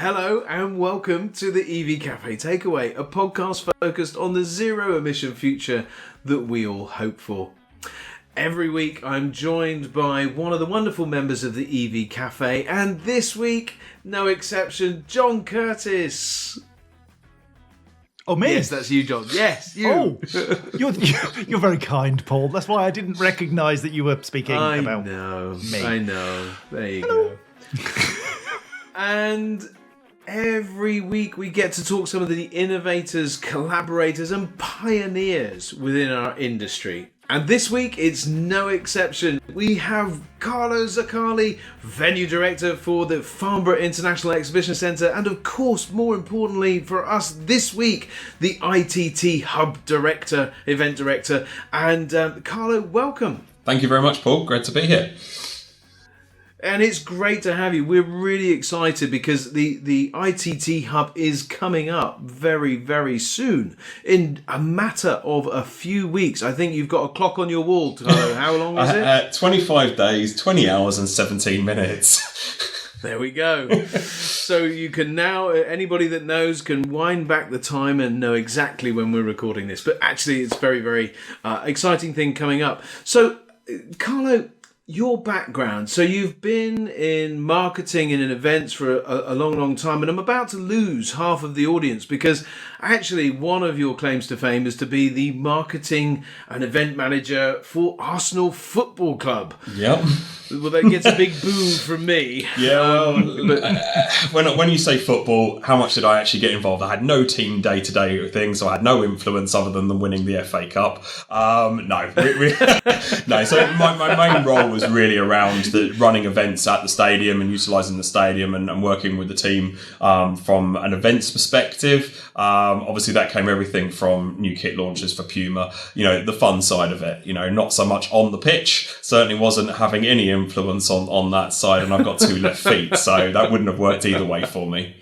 Hello and welcome to the EV Cafe Takeaway, a podcast focused on the zero emission future that we all hope for. Every week I'm joined by one of the wonderful members of the EV Cafe, and this week, no exception, John Curtis. Oh, me? Yes, that's you, John. Yes, you. Oh, you're very kind, Paul. That's why I didn't recognise that you were speaking about me. I know. There you go. And every week we get to talk to some of the innovators, collaborators and pioneers within our industry. And this week it's no exception. We have Carlo Zoccalli, Venue Director for the Farnborough International Exhibition Centre, and of course, more importantly for us this week, the ITT Hub Event Director. And Carlo, welcome. Thank you very much, Paul. Great to be here. And it's great to have you. We're really excited because the ITT Hub is coming up very, very soon. In a matter of a few weeks. I think you've got a clock on your wall, Carlo. How long is it? 25 days, 20 hours and 17 minutes. There we go. So you can now, anybody that knows can wind back the time and know exactly when we're recording this. But actually, it's very, very exciting thing coming up. So, Carlo, your background, so you've been in marketing and in events for a long, long time, and I'm about to lose half of the audience because actually one of your claims to fame is to be the marketing and event manager for Arsenal Football Club. Yep. Well, that gets a big boo from me. Yeah, when you say football, how much did I actually get involved? I had no team day-to-day things, so I had no influence other than winning the FA Cup. No. So my main role was really around running events at the stadium and utilising the stadium and working with the team from an events perspective. Obviously, that came everything from new kit launches for Puma, the fun side of it, not so much on the pitch, certainly wasn't having any influence on that side, and I've got two left feet, so that wouldn't have worked either way for me.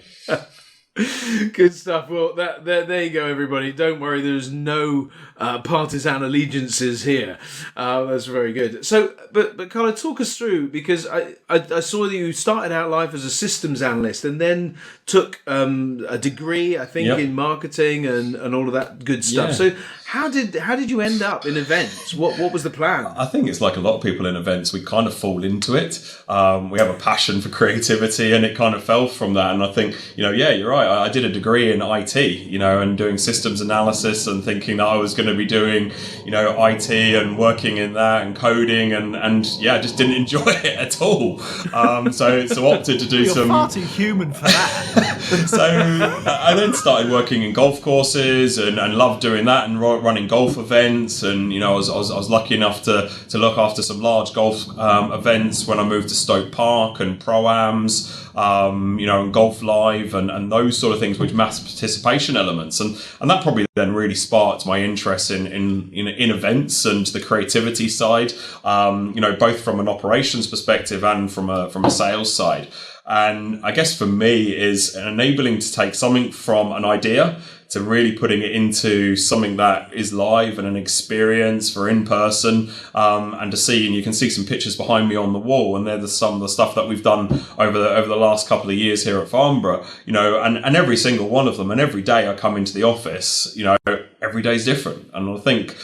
Good stuff. Well, there you go, everybody. Don't worry, there's no partisan allegiances here. That's very good. So, but Carlo, talk us through, because I saw that you started out life as a systems analyst and then took a degree, I think, in marketing and all of that good stuff. Yeah. So, how did you end up in events? What was the plan? I think it's like a lot of people in events, we kind of fall into it. We have a passion for creativity, and it kind of fell from that. And I think, you're right. I did a degree in IT, and doing systems analysis and thinking that I was going to be doing, IT and working in that and coding and I just didn't enjoy it at all. So opted to do You're far too human for that. So I then started working in golf courses and loved doing that and running golf events. And, I was lucky enough to look after some large golf events when I moved to Stoke Park and Pro-Ams, and Golf Live and those sort of things with mass participation elements. And that probably then really sparked my interest in events and the creativity side, both from an operations perspective and from a sales side. And I guess for me is enabling to take something from an idea to really putting it into something that is live and an experience for in person, and to see, and you can see some pictures behind me on the wall, and they're some of the stuff that we've done over the last couple of years here at Farnborough, and every single one of them, and every day I come into the office, every day is different. And I think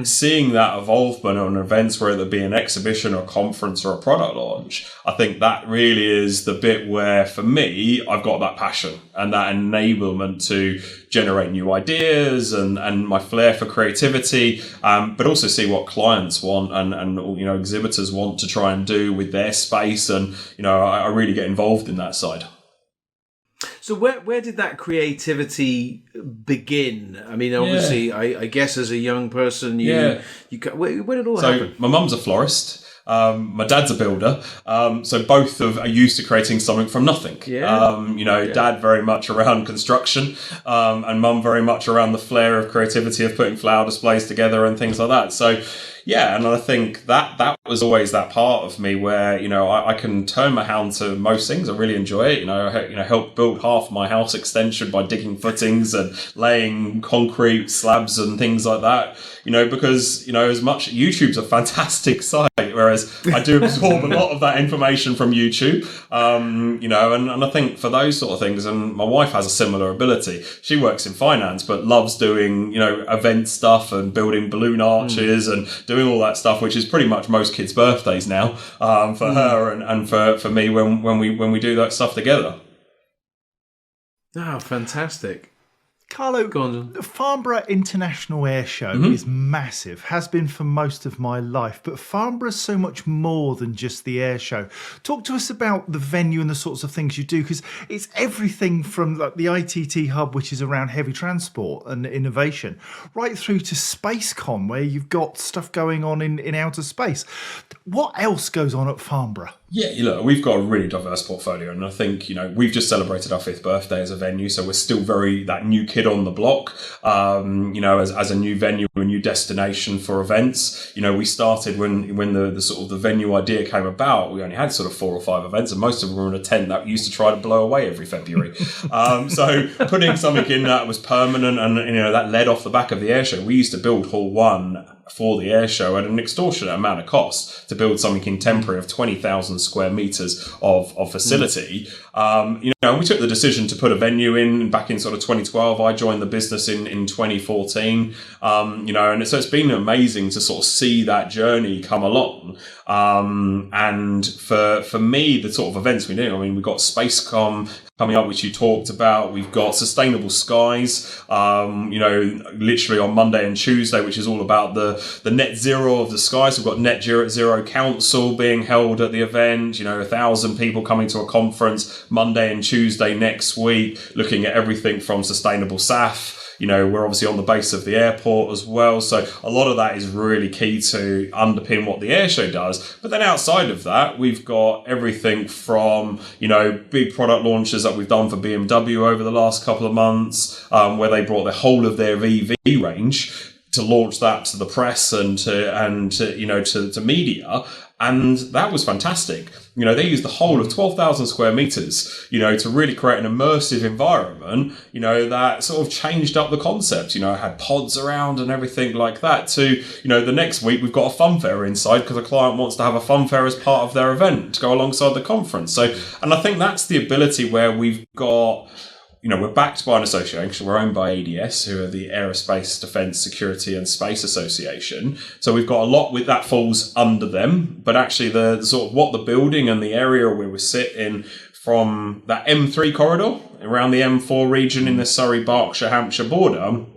seeing that evolvement on events, whether it be an exhibition or a conference or a product launch, I think that really is the bit where, for me, I've got that passion and that enablement to generate new ideas and my flair for creativity, but also see what clients want and exhibitors want to try and do with their space. And, I really get involved in that side. So where did that creativity begin? I mean, obviously, I guess as a young person, where did it all happen? My mum's a florist. My dad's a builder, so both are used to creating something from nothing. Dad very much around construction, and mum very much around the flair of creativity of putting flower displays together and things like that. So, Yeah, and I think that was always that part of me where, you know, I can turn my hand to most things. I really enjoy it. You know, I helped build half my house extension by digging footings and laying concrete slabs and things like that. You know, because, you know, as much YouTube's a fantastic site, whereas I do absorb a lot of that information from YouTube. You know, and I think for those sort of things, and my wife has a similar ability. She works in finance, but loves doing, you know, event stuff and building balloon arches and doing all that stuff, which is pretty much most kids' birthdays now, for her and for me when we do that stuff together. Oh, fantastic. Carlo, Go on. the Farnborough International Air Show is massive, has been for most of my life, but Farnborough's so much more than just the air show. Talk to us about the venue and the sorts of things you do, because it's everything from like the ITT Hub, which is around heavy transport and innovation, right through to SpaceCon, where you've got stuff going on in outer space. What else goes on at Farnborough? Yeah, look, we've got a really diverse portfolio, and I think, you know, we've just celebrated our 5th birthday as a venue, so we're still very that new kid on the block, you know, as a new venue, a new destination for events. You know, we started when the sort of the venue idea came about, we only had sort of 4 or 5 events, and most of them were in a tent that used to try to blow away every February. So putting something in that was permanent, and, you know, that led off the back of the air show. We used to build Hall 1 for the air show at an extortionate amount of cost to build something in temporary of 20,000 square meters of facility. You know, we took the decision to put a venue in back in sort of 2012. I joined the business in 2014. You know, and so it's been amazing to sort of see that journey come along. And for me, the sort of events we do, I mean, we've got SpaceCom coming up, which you talked about. We've got Sustainable Skies, you know, literally on Monday and Tuesday, which is all about the net zero of the skies. We've got Net Zero Council being held at the event, you know, 1,000 people coming to a conference Monday and Tuesday next week, looking at everything from sustainable SAF. You know, we're obviously on the base of the airport as well. So a lot of that is really key to underpin what the air show does. But then outside of that, we've got everything from, you know, big product launches that we've done for BMW over the last couple of months, where they brought the whole of their EV range to launch that to the press and to you know, to media. And that was fantastic. You know, they used the whole of 12,000 square meters, you know, to really create an immersive environment, you know, that sort of changed up the concept. You know, had pods around and everything like that to, you know, the next week we've got a fun fair inside because a client wants to have a fun fair as part of their event to go alongside the conference. So, and I think that's the ability where we've got, you know, we're backed by an association. We're owned by ADS, who are the Aerospace Defence Security and Space Association. So we've got a lot with that falls under them. But actually, the sort of what the building and the area where we sit in from that M3 corridor around the M4 region in the Surrey, Berkshire, Hampshire border.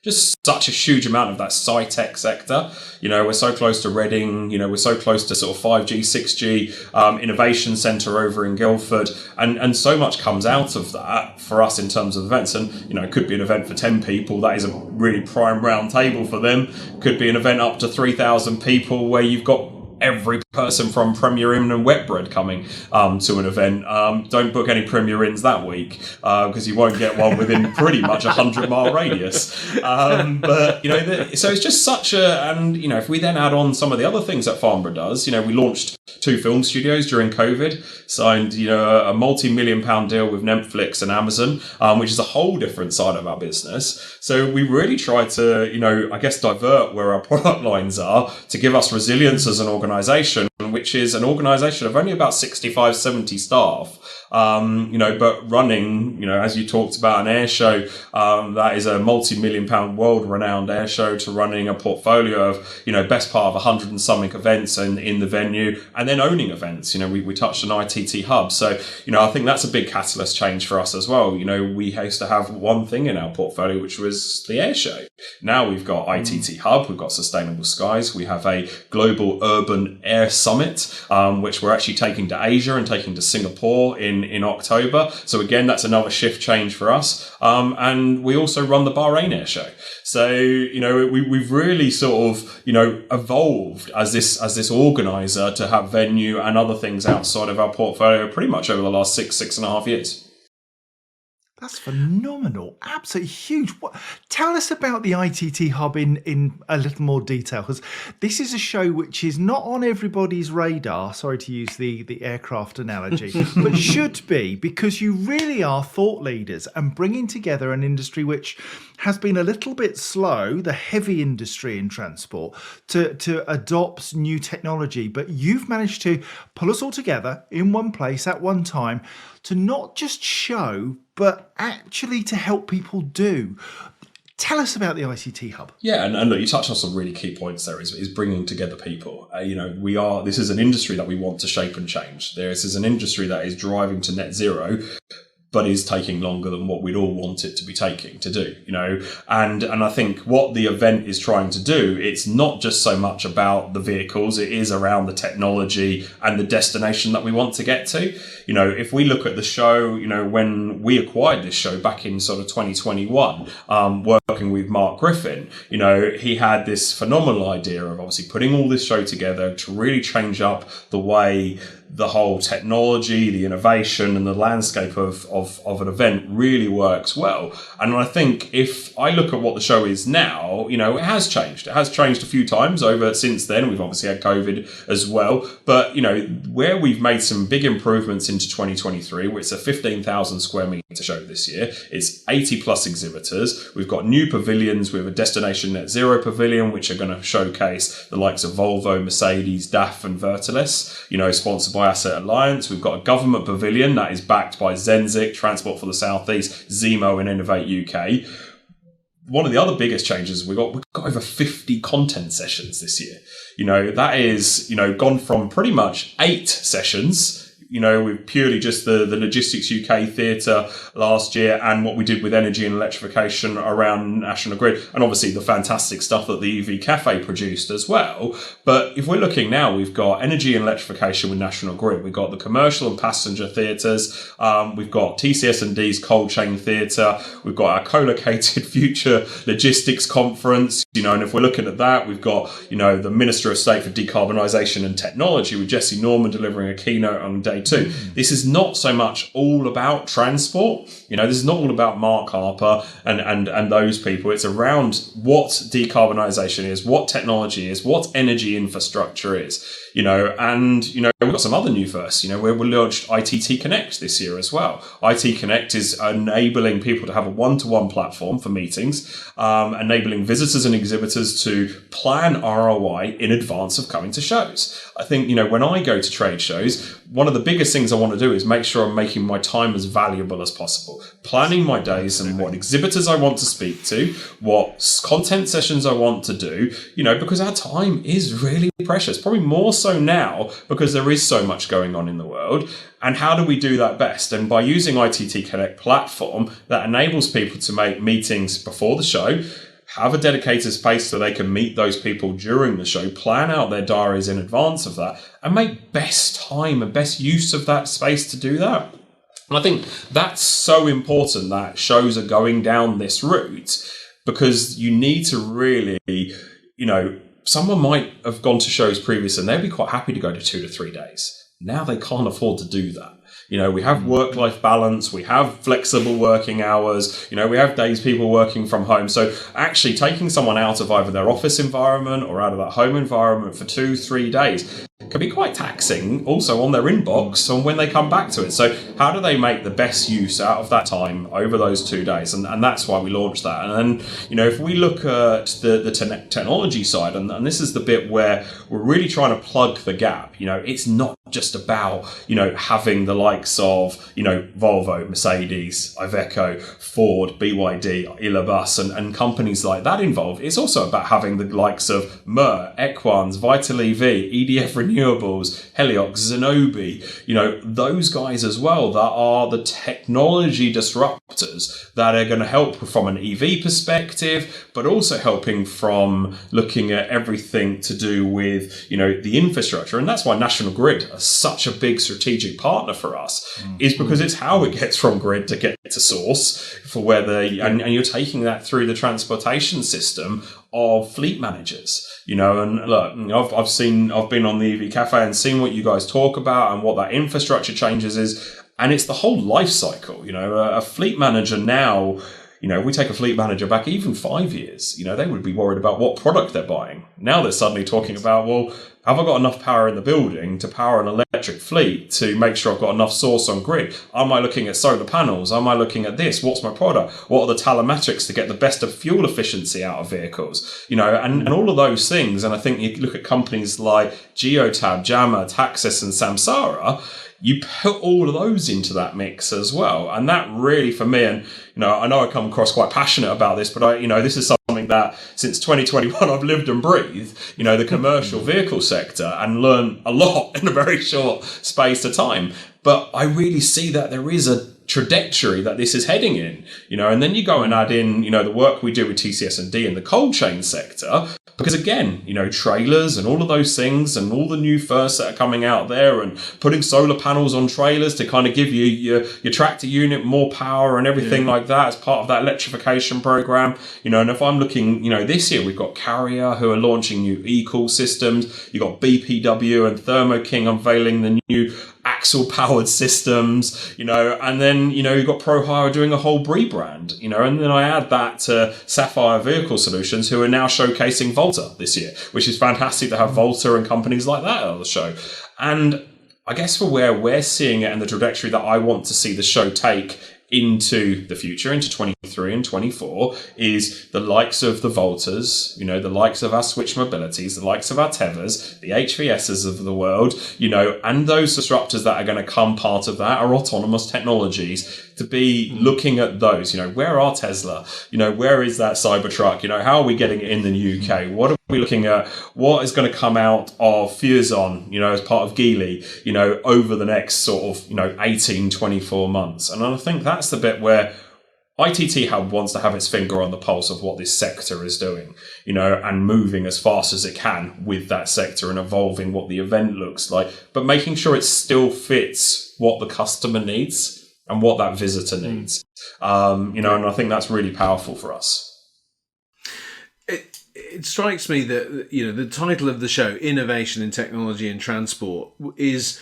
Just such a huge amount of that sci-tech sector. You know, we're so close to Reading, you know, we're so close to sort of 5G, 6G, innovation centre over in Guildford. And so much comes out of that for us in terms of events. And, you know, it could be an event for 10 people. That is a really prime round table for them. Could be an event up to 3,000 people where you've got every person from Premier Inn and Wetbread coming to an event. Don't book any Premier Inns that week because you won't get one within pretty much a 100-mile radius. But, you know, so it's just such a... And, you know, if we then add on some of the other things that Farnborough does, you know, we launched 2 film studios during COVID, signed, you know, a multi-million-pound deal with Netflix and Amazon, which is a whole different side of our business. So we really try to, you know, I guess divert where our product lines are to give us resilience as an organisation, which is an organisation of only about 65, 70 staff, you know, but running, you know, as you talked about, an air show, that is a multi-million-pound world-renowned air show, to running a portfolio of, you know, best part of 100 and something events in the venue, and then owning events. You know, we touched on ITT Hub. So, you know, I think that's a big catalyst change for us as well. You know, we used to have one thing in our portfolio, which was the air show. Now we've got ITT Hub, we've got Sustainable Skies, we have a global urban air summit, which we're actually taking to Asia and taking to Singapore in October. So again, that's another shift change for us. And we also run the Bahrain Air Show. So, you know, we've really sort of, you know, evolved as this organizer to have venue and other things outside of our portfolio pretty much over the last 6.5 years. That's phenomenal. Absolutely huge. Tell us about the ITT Hub in a little more detail, because this is a show which is not on everybody's radar, sorry to use the aircraft analogy, but should be, because you really are thought leaders and bringing together an industry which has been a little bit slow, the heavy industry in transport, to adopt new technology. But you've managed to pull us all together in one place at one time to not just show, but actually to help people do. Tell us about the ITT Hub. Yeah, and look, you touched on some really key points there, is bringing together people. This is an industry that we want to shape and change. This is an industry that is driving to net zero, but is taking longer than what we'd all want it to be taking to do, and I think what the event is trying to do, it's not just so much about the vehicles, it is around the technology and the destination that we want to get to. If we look at the show, when we acquired this show back in sort of 2021, working with Mark Griffin, he had this phenomenal idea of obviously putting all this show together to really change up the way the whole technology, the innovation and the landscape of an event really works well. And I think if I look at what the show is now, it has changed. It has changed a few times since then. We've obviously had COVID as well. But, where we've made some big improvements into 2023, where it's a 15,000 square metre show this year, it's 80 plus exhibitors. We've got new pavilions. We have a Destination Net Zero pavilion, which are going to showcase the likes of Volvo, Mercedes, DAF and Vertilis, sponsored by Asset Alliance. We've got a government pavilion that is backed by Zenzik, Transport for the South East, Zemo and Innovate UK. One of the other biggest changes, we've got over 50 content sessions this year. That is, gone from pretty much 8 sessions, with purely just the Logistics UK Theatre last year and what we did with energy and electrification around National Grid, and obviously the fantastic stuff that the EV Cafe produced as well. But if we're looking now, we've got energy and electrification with National Grid, we've got the commercial and passenger theatres, we've got TCS&D's Cold Chain Theatre, we've got our co-located Future Logistics Conference, and if we're looking at that, we've got, the Minister of State for Decarbonisation and Technology with Jesse Norman delivering a keynote on day 2. This is not so much all about transport. This is not all about Mark Harper and those people. It's around what decarbonisation is, what technology is, what energy infrastructure is, and, we've got some other new firsts, where we launched ITT Connect this year as well. IT Connect is enabling people to have a one-to-one platform for meetings, enabling visitors and exhibitors to plan ROI in advance of coming to shows. I think, when I go to trade shows, one of the biggest things I want to do is make sure I'm making my time as valuable as possible. Planning my days and what exhibitors I want to speak to, what content sessions I want to do, because our time is really precious, probably more so now because there is so much going on in the world. And how do we do that best? And by using ITT Connect platform that enables people to make meetings before the show, have a dedicated space so they can meet those people during the show, plan out their diaries in advance of that, and make best time and best use of that space to do that. And I think that's so important that shows are going down this route, because you need to really, someone might have gone to shows previously and they'd be quite happy to go to 2 to 3 days. Now they can't afford to do that. We have work-life balance, we have flexible working hours, we have days people working from home. So actually taking someone out of either their office environment or out of that home environment for 2-3 days can be quite taxing also on their inbox and when they come back to it. So how do they make the best use out of that time over those 2 days? And that's why we launched that. And then, if we look at the technology side, and this is the bit where we're really trying to plug the gap, it's not just about, having the likes of, Volvo, Mercedes, Iveco, Ford, BYD, Ilabus and companies like that involved. It's also about having the likes of Mer, Equans, Vital EV, EDF Renewables, Heliox, Zenobē, those guys as well that are the technology disruptors that are going to help from an EV perspective, but also helping from looking at everything to do with, the infrastructure. And that's why National Grid are such a big strategic partner for us, is because it's how it gets from grid to get to source for whether, and you're taking that through the transportation system of fleet managers, and look, I've been on the EV Cafe and seen what you guys talk about and what that infrastructure changes is. And it's the whole life cycle. A fleet manager now, if we take a fleet manager back even 5 years, they would be worried about what product they're buying. Now they're suddenly talking about, well, have I got enough power in the building to power an electric fleet to make sure I've got enough source on grid? Am I looking at solar panels? Am I looking at this? What's my product? What are the telemetrics to get the best of fuel efficiency out of vehicles? And all of those things. And I think you look at companies like Geotab, Jammer, Taxis and Samsara, you put all of those into that mix as well. And that really, for me, and, I know I come across quite passionate about this, but this is something that since 2021, I've lived and breathed, the commercial vehicle sector and learned a lot in a very short space of time. But I really see that there is a trajectory that this is heading in, and then you go and add in, the work we do with TCS&D in the cold chain sector, because again, trailers and all of those things and all the new firsts that are coming out there and putting solar panels on trailers to kind of give you your tractor unit more power and everything like that as part of that electrification program, and if I'm looking, this year we've got Carrier who are launching new e-cool systems, you've got BPW and Thermo King unveiling the new axle powered systems, and then, you've got ProHire doing a whole rebrand, and then I add that to Sapphire Vehicle Solutions who are now showcasing Volta this year, which is fantastic to have Volta and companies like that on the show. And I guess for where we're seeing it and the trajectory that I want to see the show take into the future, into 23 and 24, is the likes of the Voltas, the likes of our Switch Mobilities, the likes of our Tevas, the HVSs of the world, and those disruptors that are going to come part of that are autonomous technologies, to be looking at those, where are Tesla, where is that Cybertruck, how are we getting it in the UK, what are we looking at, what is going to come out of Fusion, as part of Geely, over the next sort of, 18, 24 months. And I think that's the bit where ITT Hub wants to have its finger on the pulse of what this sector is doing, and moving as fast as it can with that sector and evolving what the event looks like, but making sure it still fits what the customer needs and what that visitor needs. And I think that's really powerful for us. It strikes me that, the title of the show, Innovation in Technology and Transport, is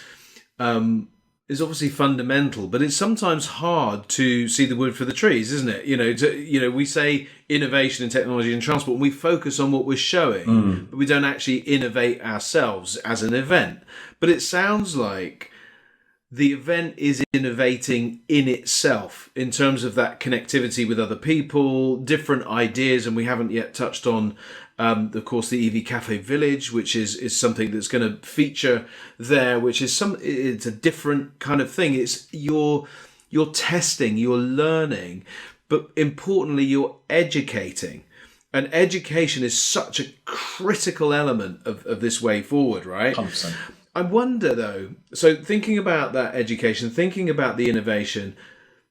obviously fundamental, but it's sometimes hard to see the wood for the trees, isn't it? We say innovation in technology and transport, and we focus on what we're showing, but we don't actually innovate ourselves as an event. But it sounds like the event is innovating in itself in terms of that connectivity with other people, different ideas, and we haven't yet touched on, of course, the EV Cafe Village, which is something that's going to feature there, which is it's a different kind of thing. It's you're testing, you're learning, but importantly, you're educating. And education is such a critical element of this way forward, right? 100%. I wonder, though, so thinking about that education, thinking about the innovation,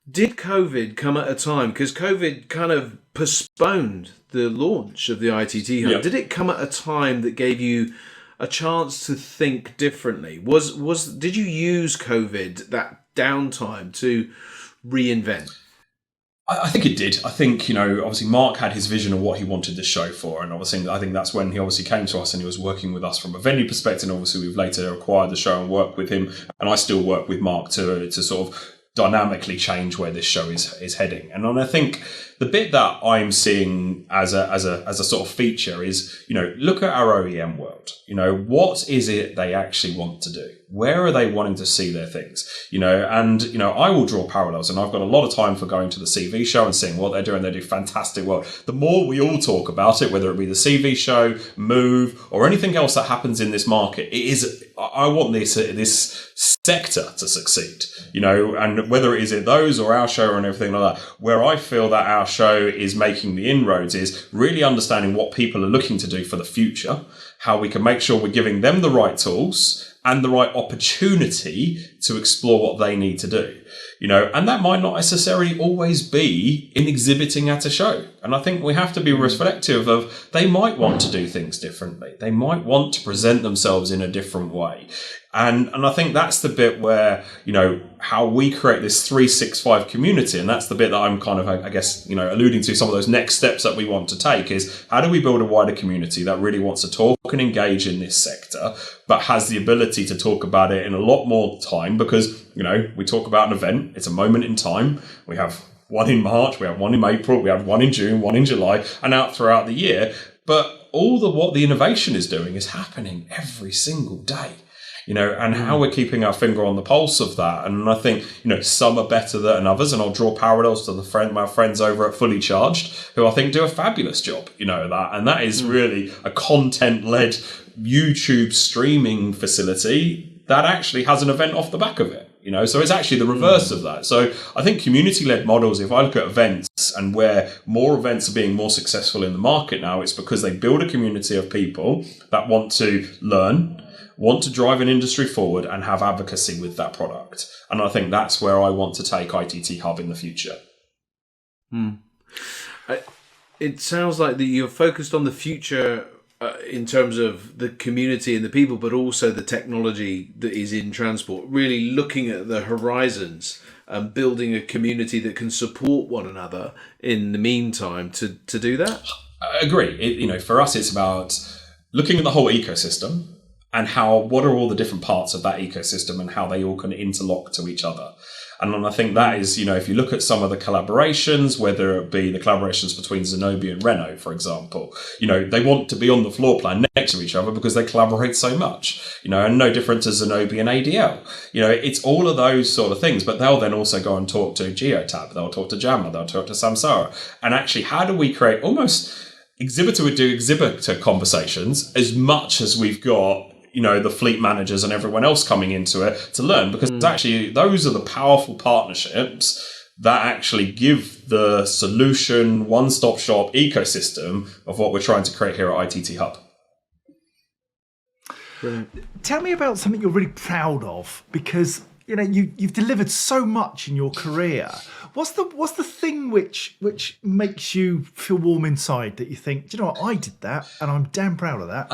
did COVID come at a time? Because COVID kind of postponed the launch of the ITT Hub. Yep. Did it come at a time that gave you a chance to think differently? Did you use COVID, that downtime, to reinvent? I think it did. I think, obviously Mark had his vision of what he wanted the show for. And obviously, I think that's when he obviously came to us and he was working with us from a venue perspective. And obviously, we've later acquired the show and worked with him. And I still work with Mark to sort of dynamically change where this show is heading. And I think the bit that I'm seeing as a sort of feature is, look at our OEM world. What is it they actually want to do? Where are they wanting to see their things? I will draw parallels, and I've got a lot of time for going to the CV show and seeing what they're doing. They do fantastic work. The more we all talk about it, whether it be the CV show, Move, or anything else that happens in this market, I want this sector to succeed, and whether it is in those or our show and everything like that, where I feel that our show is making the inroads is really understanding what people are looking to do for the future, how we can make sure we're giving them the right tools and the right opportunity to explore what they need to do, and that might not necessarily always be in exhibiting at a show. And I think we have to be reflective of, they might want to do things differently. They might want to present themselves in a different way. And I think that's the bit where, how we create this 365 community. And that's the bit that I'm kind of, I guess, alluding to some of those next steps that we want to take is how do we build a wider community that really wants to talk and engage in this sector, but has the ability to talk about it in a lot more time because, we talk about an event. It's a moment in time. We have one in March, we have one in April, we have one in June, one in July, and out throughout the year. But what the innovation is doing is happening every single day. And how we're keeping our finger on the pulse of that. And I think, some are better than others. And I'll draw parallels to my friends over at Fully Charged, who I think do a fabulous job, that. And that is really a content-led YouTube streaming facility that actually has an event off the back of it. So it's actually the reverse of that. So I think community-led models, if I look at events and where more events are being more successful in the market now, it's because they build a community of people that want to learn, want to drive an industry forward and have advocacy with that product. And I think that's where I want to take ITT Hub in the future. It sounds like that you're focused on the future in terms of the community and the people, but also the technology that is in transport, really looking at the horizons and building a community that can support one another in the meantime to do that. I agree. For us, it's about looking at the whole ecosystem and what are all the different parts of that ecosystem and how they all can interlock to each other. And I think that is, if you look at some of the collaborations, whether it be the collaborations between Zenobia and Renault, for example, they want to be on the floor plan next to each other because they collaborate so much, and no different to Zenobia and ADL. It's all of those sort of things, but they'll then also go and talk to Geotab, they'll talk to Jammer, they'll talk to Samsara. And actually, how do we create almost exhibitor would do exhibitor conversations as much as we've got the fleet managers and everyone else coming into it to learn, because actually those are the powerful partnerships that actually give the solution one-stop shop ecosystem of what we're trying to create here at ITT Hub. Brilliant. Tell me about something you're really proud of, because you've delivered so much in your career. What's the thing which makes you feel warm inside that you think, do you know what, I did that and I'm damn proud of that?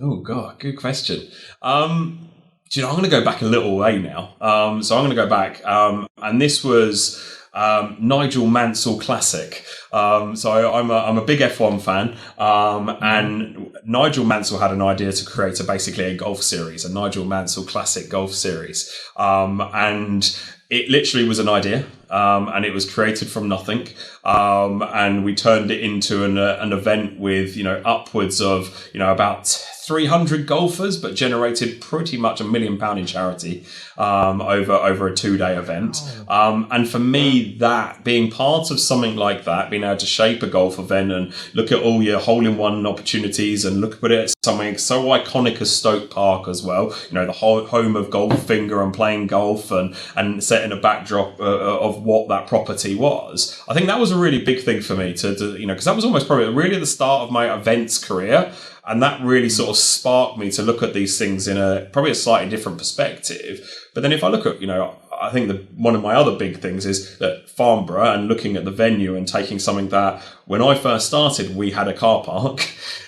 Oh God, good question. I'm going to go back a little way now. So I'm going to go back, and this was Nigel Mansell Classic. So I'm a big F1 fan, and Nigel Mansell had an idea to create basically a golf series, a Nigel Mansell Classic golf series, and it literally was an idea, and it was created from nothing, and we turned it into an event with upwards of about 300 golfers, but generated pretty much £1 million in charity over a 2-day event. And for me, that being part of something like that, being able to shape a golf event and look at all your hole-in-one opportunities and look at it at something so iconic as Stoke Park as well, the whole home of Goldfinger and playing golf and setting a backdrop of what that property was. I think that was a really big thing for me to because that was almost probably really the start of my events career. And that really sort of sparked me to look at these things in probably a slightly different perspective. But then if I look at, I think one of my other big things is that Farnborough, and looking at the venue and taking something that when I first started, we had a car park,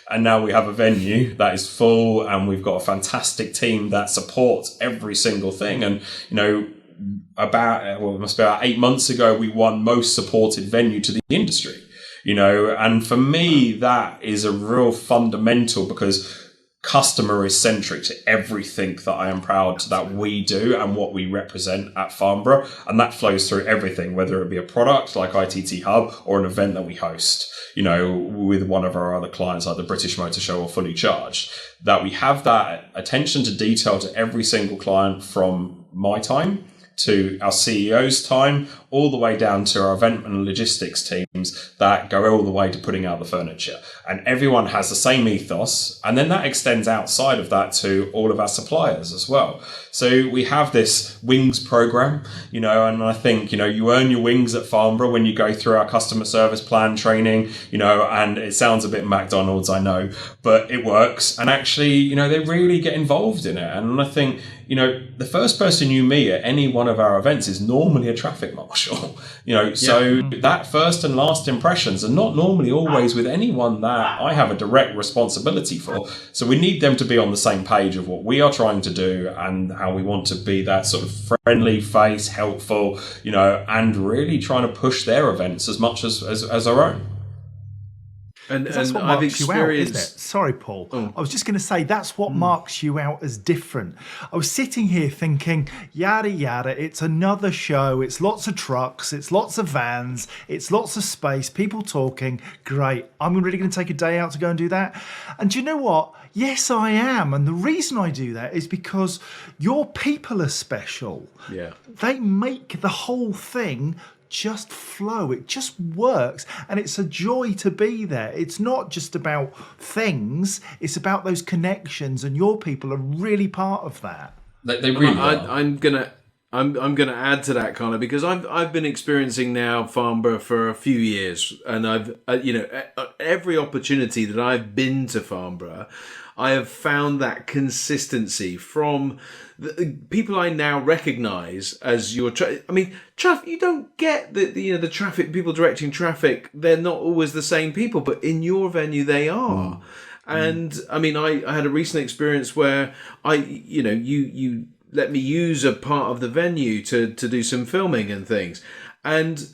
and now we have a venue that is full, and we've got a fantastic team that supports every single thing. And, it must be about 8 months ago, we won most supported venue to the industry. And for me, that is a real fundamental, because customer is centric to everything that I am proud that we do and what we represent at Farnborough. And that flows through everything, whether it be a product like ITT Hub or an event that we host, with one of our other clients like the British Motor Show or Fully Charged, that we have that attention to detail to every single client, from my time to our CEO's time, all the way down to our event and logistics teams that go all the way to putting out the furniture. And everyone has the same ethos. And then that extends outside of that to all of our suppliers as well. So we have this wings program, and I think, you earn your wings at Farnborough when you go through our customer service plan training, and it sounds a bit McDonald's, I know, but it works. And actually, they really get involved in it. And I think, the first person you meet at any one of our events is normally a traffic marshal, So that first and last impressions are not normally always with anyone that I have a direct responsibility for. So we need them to be on the same page of what we are trying to do and how we want to be that sort of friendly face, helpful, and really trying to push their events as much as our own. And that's what marks you out, isn't it? Sorry, Paul. I was just going to say that's what marks you out as different. I was sitting here thinking, yada, yada, it's another show. It's lots of trucks. It's lots of vans. It's lots of space. People talking. Great. I'm really going to take a day out to go and do that. And do you know what? Yes, I am. And the reason I do that is because your people are special. Yeah. They make the whole thing just flow. It just works, and it's a joy to be there. It's not just about things, it's about those connections, and your people are really part of that. They really are. I'm gonna add to that, Connor, because I've been experiencing now Farnborough for a few years, and I've every opportunity that I've been to Farnborough, I have found that consistency from the people I now recognise as your. Traffic. You don't get the traffic people directing traffic. They're not always the same people, but in your venue they are. And I had a recent experience where you let me use a part of the venue to do some filming and things, and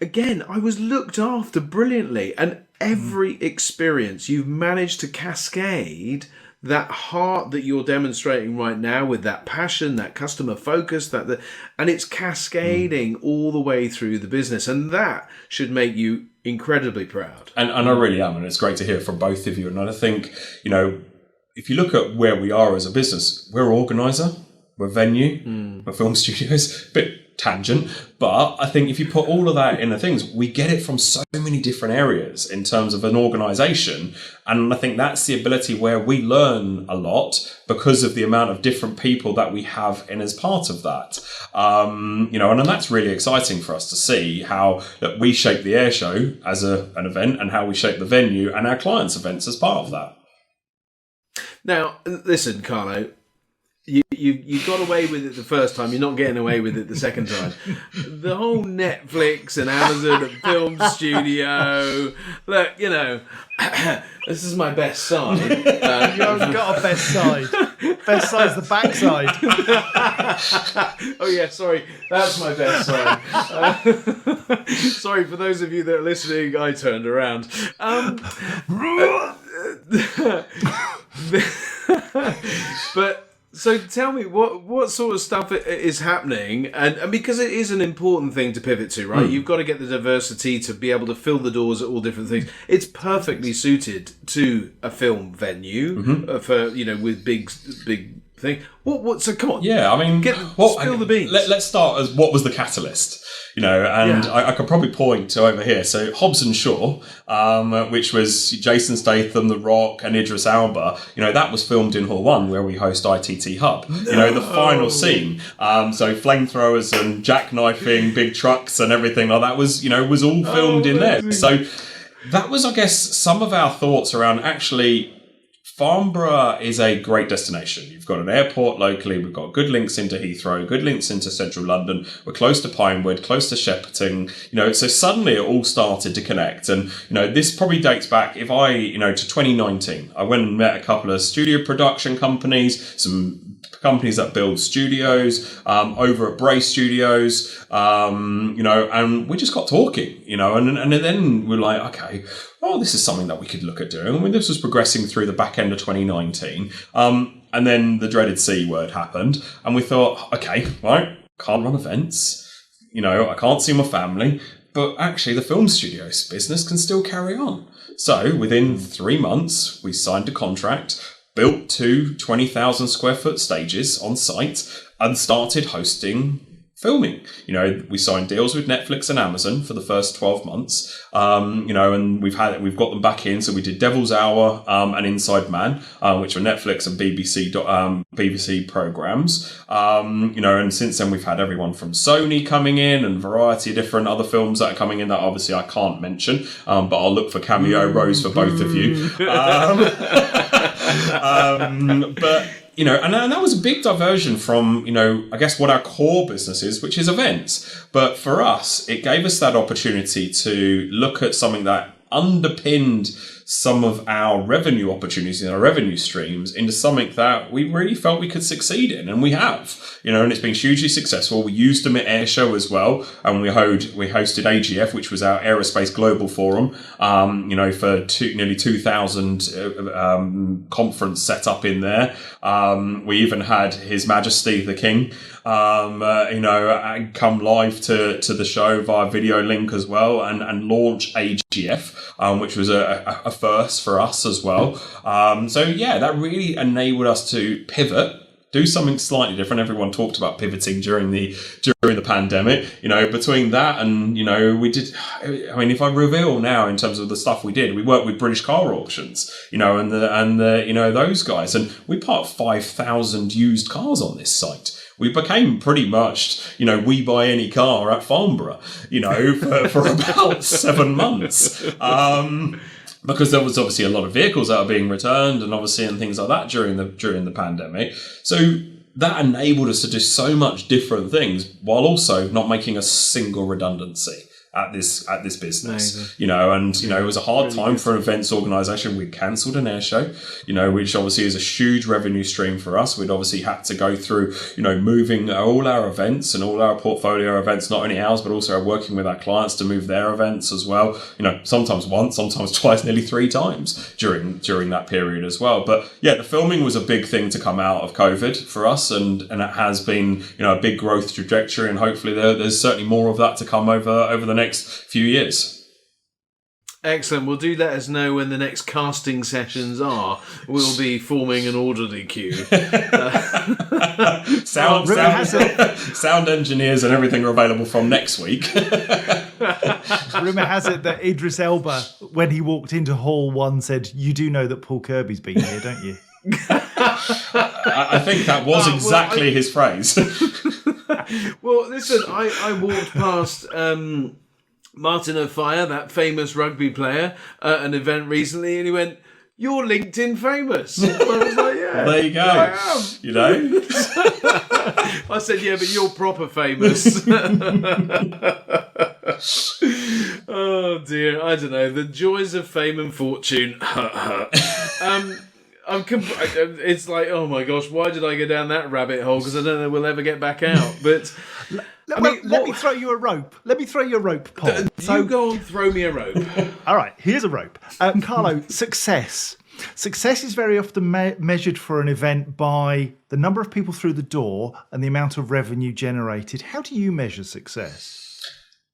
again I was looked after brilliantly, and every experience you've managed to cascade that heart that you're demonstrating right now with that passion, that customer focus, and it's cascading all the way through the business, and that should make you incredibly proud. And I really am, and it's great to hear from both of you. And I think, if you look at where we are as a business, we're organiser, we're venue, we're film studios, bit tangent, but I think if you put all of that in the things, we get it from so many different areas in terms of an organisation, and I think that's the ability where we learn a lot because of the amount of different people that we have in as part of that. And that's really exciting for us to see how we shape the air show as an event, and how we shape the venue and our clients' events as part of that. Now, listen, Carlo. You got away with it the first time. You're not getting away with it the second time. The whole Netflix and Amazon and film studio. Look, this is my best side. You haven't got a best side. Best side's the backside. Oh yeah, sorry. That's my best side. Sorry for those of you that are listening. I turned around. But. So tell me, what sort of stuff is happening? And because it is an important thing to pivot to, right? You've got to get the diversity to be able to fill the doors at all different things. It's perfectly suited to a film venue for, with big thing. So come on. Yeah, spill the beans. Let's start as what was the catalyst? I could probably point to over here. So Hobbs and Shaw, which was Jason Statham, The Rock, and Idris Elba. That was filmed in Hall 1, where we host ITT Hub. The final scene. So flamethrowers and jackknifing, big trucks, and everything like that was all filmed in there. So that was, I guess, some of our thoughts around actually. Farnborough is a great destination. You've got an airport locally. We've got good links into Heathrow, good links into central London. We're close to Pinewood, close to Shepperton. So suddenly it all started to connect. And, this probably dates back, to 2019. I went and met a couple of studio production companies, some companies that build studios, over at Bray Studios, and we just got talking, and then we're like, okay, this is something that we could look at doing. This was progressing through the back end of 2019. And then the dreaded C word happened, and we thought, okay, right, can't run events, I can't see my family, but actually the film studios business can still carry on. So within 3 months, we signed a contract, built 2 20,000 square foot stages on site, and started hosting filming. We signed deals with Netflix and Amazon for the first 12 months, and we've got them back in. So we did Devil's Hour and Inside Man, which are Netflix and BBC programs. And since then we've had everyone from Sony coming in and a variety of different other films that are coming in that obviously I can't mention, but I'll look for cameo roles for both of you. But and that was a big diversion from, I guess what our core business is, which is events. But for us, it gave us that opportunity to look at something that underpinned some of our revenue opportunities and our revenue streams into something that we really felt we could succeed in, and we have, and it's been hugely successful. We used them at Air Show as well, and we hosted AGF, which was our Aerospace Global Forum, for nearly 2,000 conference set up in there. We even had His Majesty the King, come live to the show via video link as well, and launch AGF, which was a first for us as well. That really enabled us to pivot, do something slightly different. Everyone talked about pivoting during the pandemic. Between that and we did. I mean, if I reveal now in terms of the stuff we did, we worked with British Car Auctions, and those guys, and we parked 5,000 used cars on this site. We became pretty much, we buy any car at Farnborough, for about 7 months. Because there was obviously a lot of vehicles that are being returned and things like that during the pandemic. So that enabled us to do so much different things while also not making a single redundancy at this business. Amazing. It was a hard time for an events organisation. We cancelled an air show, which obviously is a huge revenue stream for us. We'd obviously had to go through, moving all our events and all our portfolio events, not only ours, but also working with our clients to move their events as well. Sometimes once, sometimes twice, nearly 3 times during that period as well. But yeah, the filming was a big thing to come out of COVID for us, and it has been, a big growth trajectory, and hopefully there's certainly more of that to come over the next few years. Excellent. Well, do let us know when the next casting sessions are. We'll be forming an orderly queue. Sound engineers and everything are available from next week. Rumour has it that Idris Elba, when he walked into Hall 1, said, "You do know that Paul Kirby's been here, don't you?" I think that was exactly his phrase. Well, listen, I walked past Martin O'Fire, that famous rugby player, at an event recently, and he went, "You're LinkedIn famous." And I was like, "Yeah, well, there you go. I am." I said, "Yeah, but you're proper famous." Oh dear, I don't know. The joys of fame and fortune. It's like, oh my gosh, why did I go down that rabbit hole? Because I don't know we'll ever get back out. But let me throw you a rope. Let me throw you a rope, Paul. You go on, throw me a rope. All right, here's a rope. Carlo, success. Success is very often measured for an event by the number of people through the door and the amount of revenue generated. How do you measure success?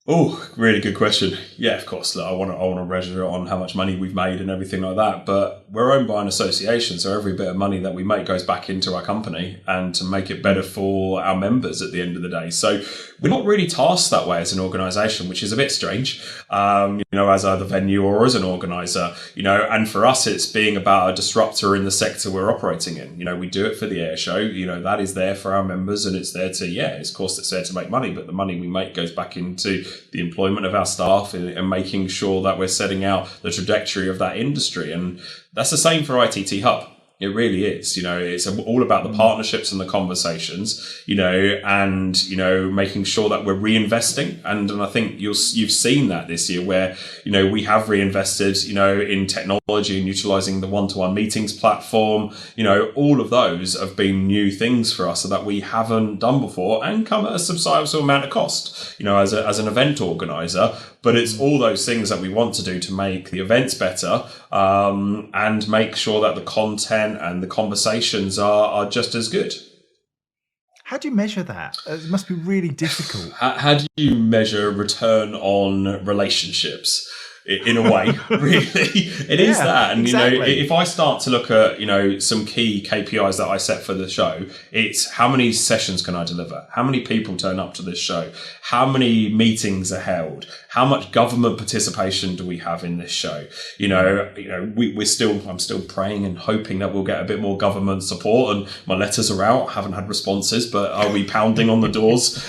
Oh, really good question. Yeah, of course. Look, I want to measure it on how much money we've made and everything like that. But we're owned by an association, so every bit of money that we make goes back into our company and to make it better for our members at the end of the day. So we're not really tasked that way as an organisation, which is a bit strange. As either venue or as an organiser. And for us, it's being about a disruptor in the sector we're operating in. We do it for the air show. That is there for our members, and it's there to of course, it's there to make money. But the money we make goes back into the employment of our staff and making sure that we're setting out the trajectory of that industry. And that's the same for ITT Hub. It really is. It's all about the partnerships and the conversations, and, making sure that we're reinvesting. And I think you've seen that this year where, we have reinvested, in technology and utilizing the one-to-one meetings platform. All of those have been new things for us that we haven't done before and come at a substantial amount of cost, as an event organizer. But it's all those things that we want to do to make the events better, and make sure that the content and the conversations are just as good. How do you measure that? It must be really difficult. How do you measure return on relationships? In a way, really, it is that. And, exactly. If I start to look at, some key KPIs that I set for the show, it's how many sessions can I deliver? How many people turn up to this show? How many meetings are held? How much government participation do we have in this show? I'm still praying and hoping that we'll get a bit more government support, and my letters are out. I haven't had responses, but I'll be pounding on the doors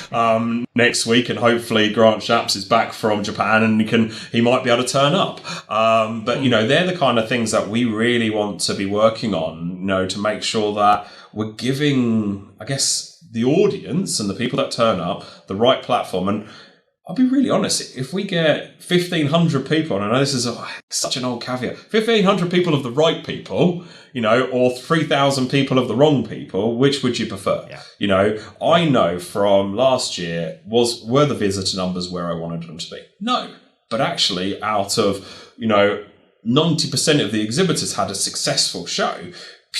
next week, and hopefully Grant Shapps is back from Japan and he might be able to turn up. But they're the kind of things that we really want to be working on, to make sure that we're giving, I guess, the audience and the people that turn up the right platform. And I'll be really honest, if we get 1,500 people, and I know this is such an old caveat, 1,500 people of the right people, or 3,000 people of the wrong people, which would you prefer? Yeah. I know from last year, were the visitor numbers where I wanted them to be? No. But actually, out of, 90% of the exhibitors had a successful show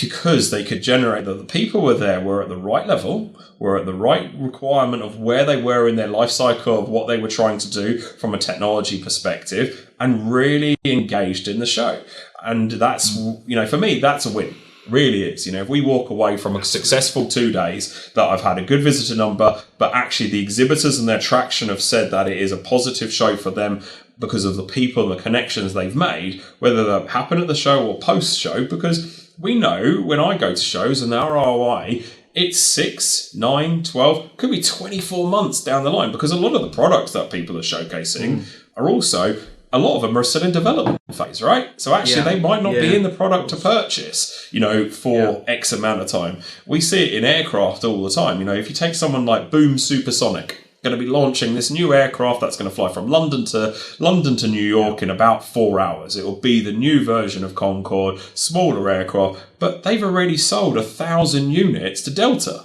because they could generate that the people were at the right level, were at the right requirement of where they were in their life cycle of what they were trying to do from a technology perspective, and really engaged in the show. And that's, for me, that's a win. Really is. If we walk away from a successful 2 days that I've had a good visitor number, but actually the exhibitors and their traction have said that it is a positive show for them because of the people and the connections they've made, whether that happen at the show or post-show, because we know when I go to shows and the ROI, it's 6, 9, 12, could be 24 months down the line, because a lot of the products that people are showcasing are also, a lot of them are still in development phase, right? So actually they might not be in the product to purchase, for X amount of time. We see it in aircraft all the time. If you take someone like Boom Supersonic, going to be launching this new aircraft that's going to fly from London to New York in about 4 hours. It will be the new version of Concorde, smaller aircraft, but they've already sold 1,000 units to Delta,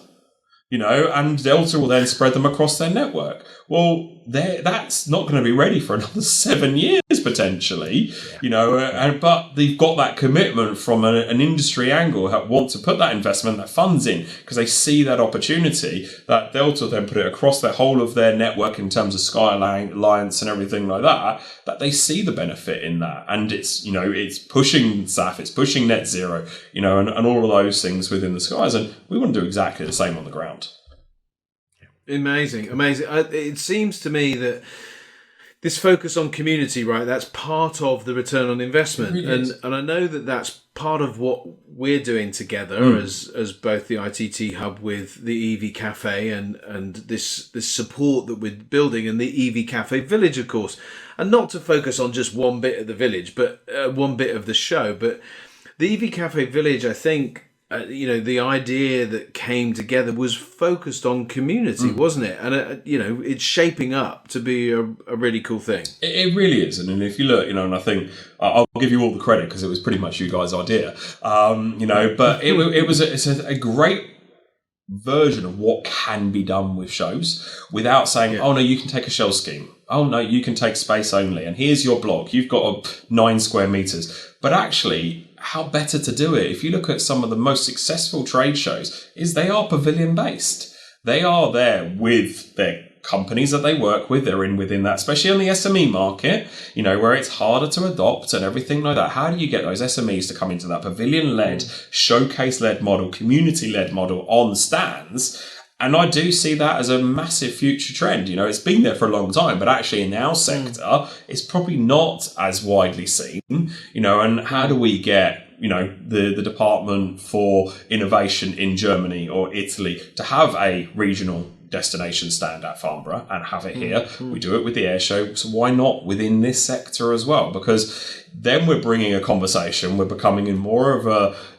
and Delta will then spread them across their network. Well, that's not going to be ready for another 7 years potentially, but they've got that commitment from an industry angle that want to put that investment, that funds in, because they see that opportunity that Delta then put it across the whole of their network in terms of Sky Alliance and everything like that they see the benefit in that. And it's, it's pushing SAF, it's pushing net zero, and all of those things within the skies. And we want to do exactly the same on the ground. Amazing. It seems to me that this focus on community, right, that's part of the return on investment. Really and I know that that's part of what we're doing together as both the ITT Hub with the EV Cafe and this support that we're building, and the EV Cafe Village, of course. And not to focus on just one bit of the village, but one bit of the show. But the EV Cafe Village, I think, the idea that came together was focused on community, wasn't it? And, it's shaping up to be a really cool thing. It really is. And if you look, and I think I'll give you all the credit because it was pretty much you guys' idea, but it's a great version of what can be done with shows without saying, oh, no, you can take a shell scheme. Oh, no, you can take space only. And here's your block. You've got 9 square meters. But actually, how better to do it? If you look at some of the most successful trade shows, is they are pavilion based. They are there with their companies that they work with. They're within that, especially on the SME market, where it's harder to adopt and everything like that. How do you get those SMEs to come into that pavilion-led, showcase-led model, community-led model on stands? And I do see that as a massive future trend. It's been there for a long time, but actually in our sector, it's probably not as widely seen, and how do we get, the Department for Innovation in Germany or Italy to have a regional destination stand at Farnborough and have it here? We do it with the air show, so why not within this sector as well? Because then we're bringing a conversation, we're becoming in more of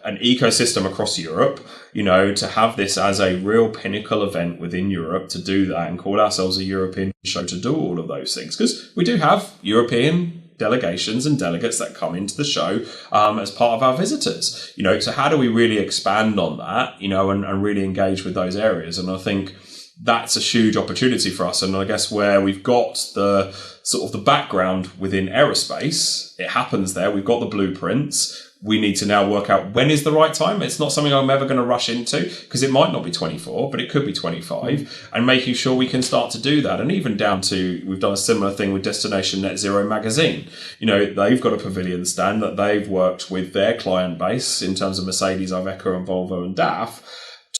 an ecosystem across Europe, to have this as a real pinnacle event within Europe, to do that and call ourselves a European show to do all of those things. Because we do have European delegations and delegates that come into the show as part of our visitors, so how do we really expand on that, and really engage with those areas? And I think that's a huge opportunity for us. And I guess where we've got the sort of the background within aerospace, it happens there. We've got the blueprints. We need to now work out when is the right time. It's not something I'm ever going to rush into, because it might not be 24, but it could be 25, and making sure we can start to do that. And even down to, we've done a similar thing with Destination Net Zero magazine. They've got a pavilion stand that they've worked with their client base in terms of Mercedes, Iveco and Volvo and DAF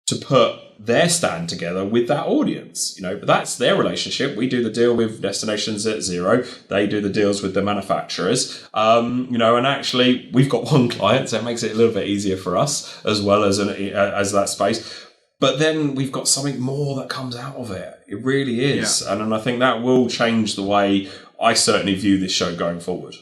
to put their stand together with that audience, but that's their relationship. We do the deal with Destinations at Zero. They do the deals with the manufacturers, and actually we've got one client, so it makes it a little bit easier for us as well as that space. But then we've got something more that comes out of it. It really is. Yeah. And I think that will change the way I certainly view this show going forward.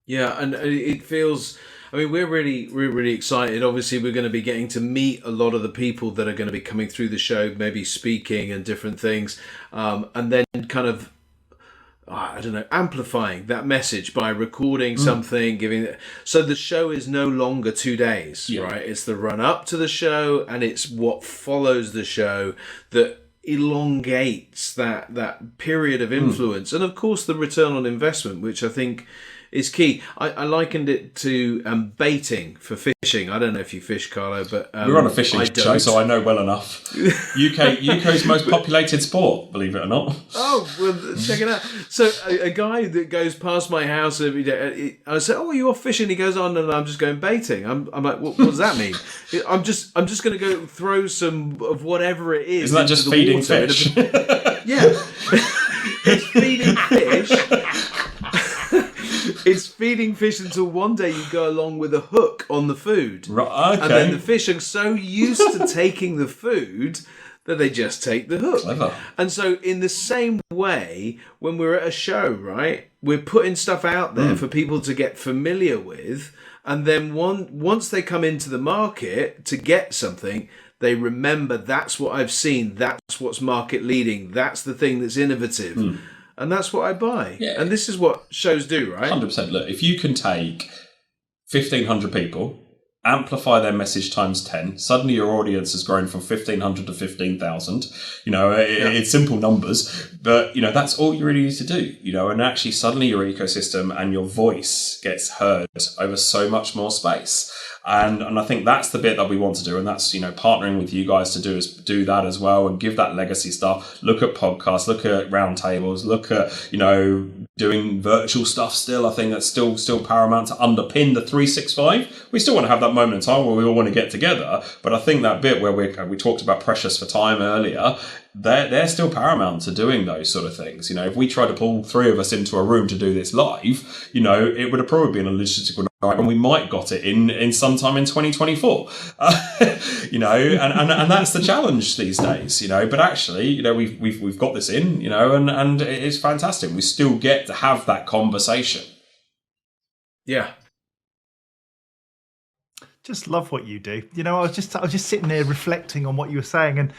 Yeah, and it feels, I mean, we're really excited. Obviously, we're going to be getting to meet a lot of the people that are going to be coming through the show, maybe speaking and different things, and then kind of, I don't know, amplifying that message by recording something, giving it. So the show is no longer 2 days, right? It's the run up to the show, and it's what follows the show that elongates that period of influence, and of course the return on investment, which I think is key. I likened it to baiting for fishing. I don't know if you fish, Carlo, but we're on a fishing show, so I know well enough. UK's most populated sport, believe it or not. Oh, well, check it out. So a guy that goes past my house every day, I say, "Oh, are you off fishing?" He goes on, and I'm just going baiting. I'm like, what does that mean? I'm just going to go throw some of whatever it is. Isn't that just feeding fish? Yeah, it's feeding fish. It's feeding fish until one day you go along with a hook on the food. Right, okay. And then the fish are so used to taking the food that they just take the hook. Clever. And so in the same way, when we're at a show, right, we're putting stuff out there for people to get familiar with. And then once they come into the market to get something, they remember that's what I've seen. That's what's market leading. That's the thing that's innovative. And that's what I buy. Yeah. And this is what shows do, right? 100%. Look, if you can take 1,500 people, amplify their message times 10, suddenly your audience has grown from 1,500 to 15,000. It's simple numbers, but, that's all you really need to do, and actually suddenly your ecosystem and your voice gets heard over so much more space. And I think that's the bit that we want to do. And that's, partnering with you guys to do that as well and give that legacy stuff. Look at podcasts, look at roundtables, look at, doing virtual stuff still. I think that's still paramount to underpin the 365. We still want to have that moment in time where we all want to get together. But I think that bit where we talked about precious for time earlier, they're still paramount to doing those sort of things. If we try to pull three of us into a room to do this live, it would have probably been a logistical night, and we might got it in sometime in 2024. And that's the challenge these days. But actually, we've got this in, and it's fantastic. We still get to have that conversation. Yeah. Just love what you do. I was just sitting there reflecting on what you were saying, and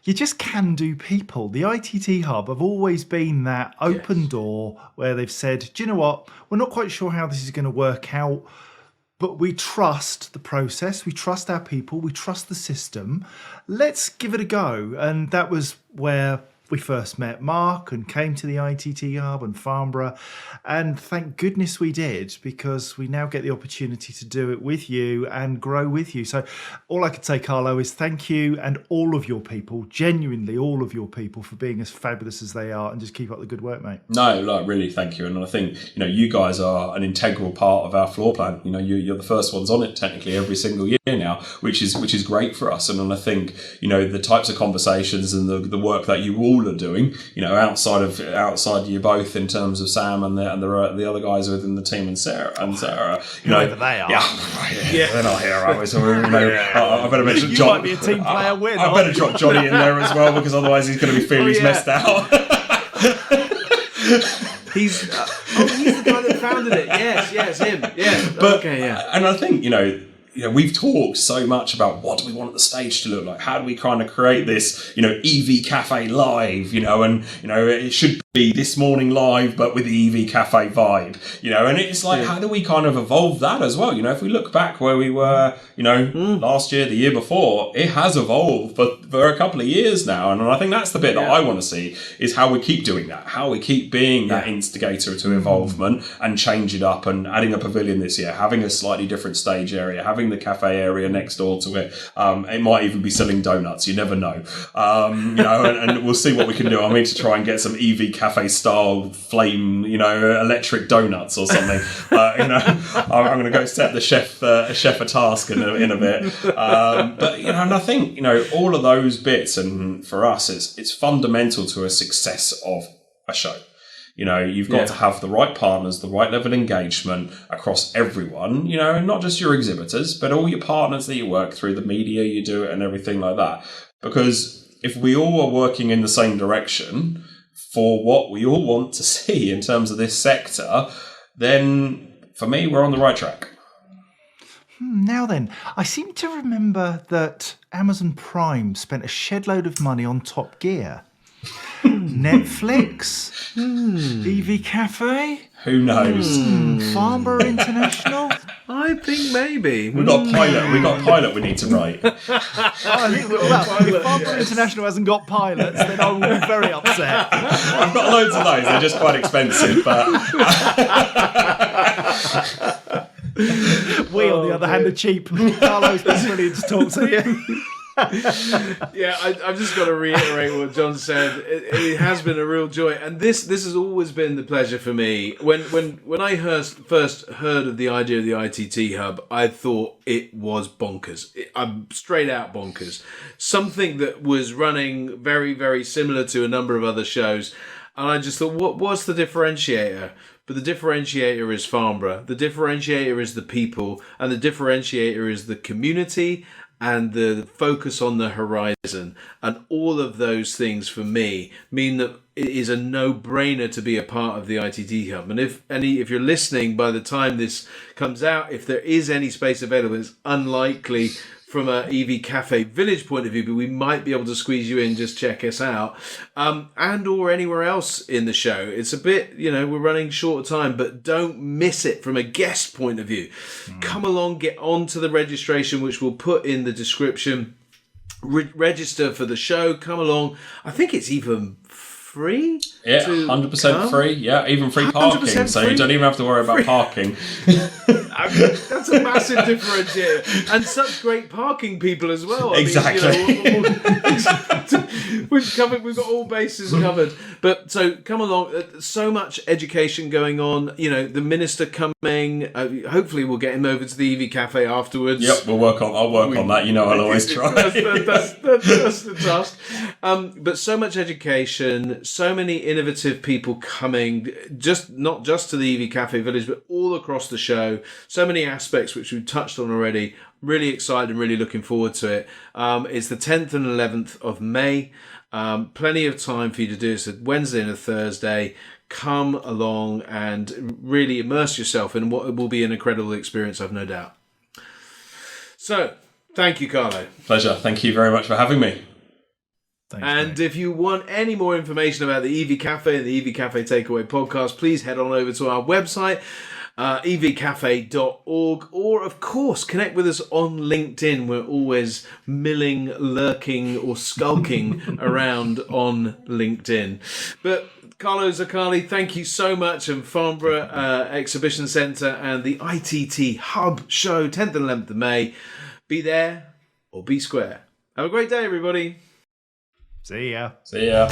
you just can do people. The ITT Hub have always been that open door where they've said, do you know what? We're not quite sure how this is going to work out, but we trust the process. We trust our people. We trust the system. Let's give it a go. And that was where we first met Mark and came to the ITT Hub and Farnborough. And thank goodness we did, because we now get the opportunity to do it with you and grow with you. So all I could say, Carlo, is thank you and all of your people, genuinely all of your people, for being as fabulous as they are, and just keep up the good work, mate. No, really, thank you. And I think, you guys are an integral part of our floor plan. You're the first ones on it technically every single year now, which is great for us. And I think, the types of conversations and the work that you all are doing, outside you both, in terms of Sam and the other guys within the team, and Sarah, whoever they are. Yeah, they're not here, are we? So I better mention you John. Might be a team player win. I better drop Johnny in there as well, because otherwise he's going to be feeling he's messed out. He's the guy that founded it. Yes, him. Yeah. But, and I think, we've talked so much about what do we want the stage to look like? How do we kind of create this, EV Cafe live, and, it should be This Morning live, but with the EV Cafe vibe, and it's like, how do we kind of evolve that as well? If we look back where we were, last year, the year before, it has evolved for a couple of years now. And I think that's the bit that I want to see, is how we keep doing that, how we keep being that instigator to involvement and change it up, and adding a pavilion this year, having a slightly different stage area, having the cafe area next door to it. It might even be selling donuts. You never know. And we'll see what we can do. I mean, to try and get some EV Cafe style flame, electric donuts or something. I'm going to go set the chef a task in a bit. But and I think all of those bits, and for us, it's fundamental to a success of a show. You've got to have the right partners, the right level of engagement across everyone, and not just your exhibitors, but all your partners that you work through, the media you do it, and everything like that. Because if we all are working in the same direction for what we all want to see in terms of this sector, then for me, we're on the right track. Now then, I seem to remember that Amazon Prime spent a shed load of money on Top Gear. Netflix? EV Cafe? Who knows? Farnborough International? I think maybe. We've got a pilot. We've got a pilot we need to write. I think, if Farnborough International hasn't got pilots, then I will be very upset. I've got loads of those. They're just quite expensive, but We, on the other hand, are cheap. Carlo's been brilliant to talk to you. Yeah, I've just got to reiterate what John said. It has been a real joy, and this has always been the pleasure for me. When I first heard of the idea of the ITT Hub, I thought it was bonkers. I'm straight out bonkers. Something that was running very, very similar to a number of other shows, and I just thought, what's the differentiator? But the differentiator is Farnborough. The differentiator is the people, and the differentiator is the community and the focus on the horizon. And all of those things for me mean that it is a no-brainer to be a part of the ITT Hub. And if you're listening by the time this comes out, if there is any space available, it's unlikely from a EV Cafe Village point of view, but we might be able to squeeze you in, just check us out, and or anywhere else in the show. It's a bit, we're running short of time, but don't miss it from a guest point of view. Come along, get onto the registration, which we'll put in the description. Register for the show, come along. I think it's even free. Yeah, 100% free. Yeah, even free parking. So you don't even have to worry about parking. That's a massive differentiator, and such great parking people as well. Exactly. We've got all bases covered. But so come along. So much education going on. The minister coming. Hopefully, we'll get him over to the EV Cafe afterwards. Yep, I'll work on that. I'll always try. That's the task. But so much education, so many innovative people coming, not just to the EV Cafe Village, but all across the show. So many aspects which we've touched on already. Really excited and really looking forward to it. It's the 10th and 11th of May. Plenty of time for you to do this. It's a Wednesday and a Thursday. Come along and really immerse yourself in what will be an incredible experience, I've no doubt. So, thank you, Carlo. Pleasure. Thank you very much for having me. Thanks, and mate. if you want any more information about the EV Cafe and the EV Cafe Takeaway podcast, please head on over to our website, evcafe.org, or of course connect with us on LinkedIn. We're always milling, lurking or skulking around on LinkedIn. But Carlo Zoccalli, thank you so much, and Farnborough Exhibition Centre and the ITT Hub show, 10th and 11th of May. Be there or be square. Have a great day, everybody. See ya. See ya.